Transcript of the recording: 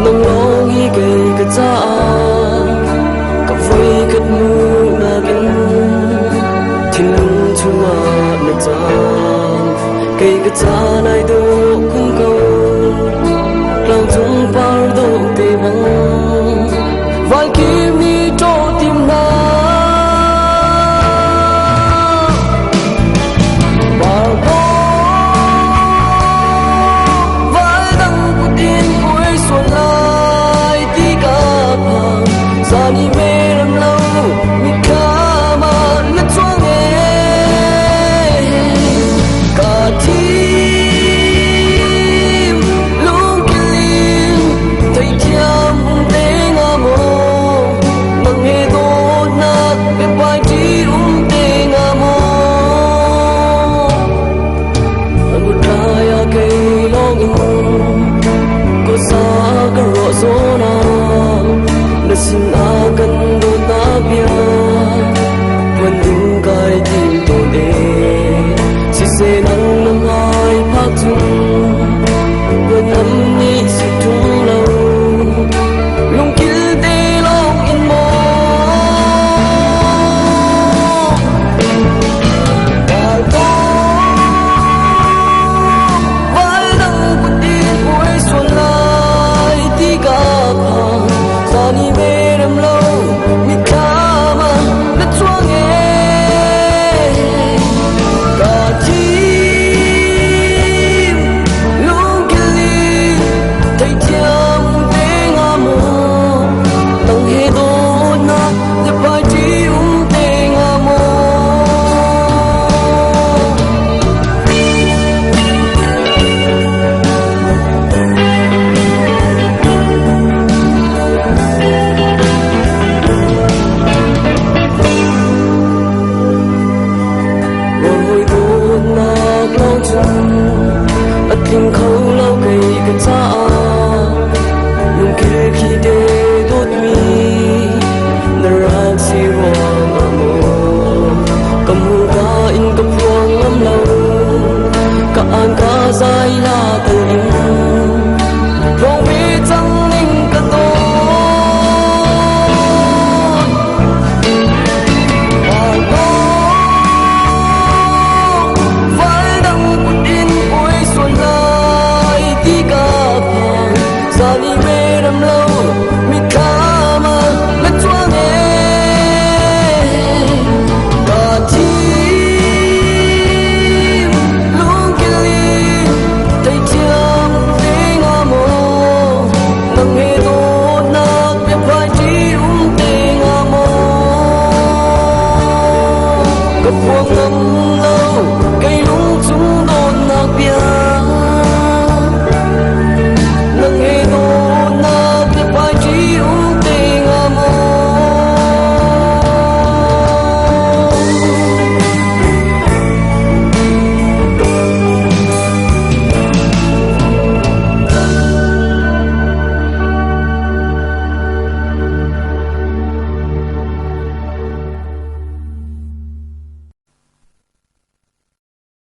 nông lo nghĩ kề cái cha cặp vui cất mu na kinh thiên lung chua na cha cây cái cha này đâu cũng câu lòng chúng bao đâu tê mong vài kim đi cho tim na Ni mê làm lâu mi ca mà lất choáng nghe cả tim lúc kia thấy thiam tê ngã mô nang he do na cái bài chỉ tê ngã mô anh một trai à cây long có xa cái rõ số nào để xin akan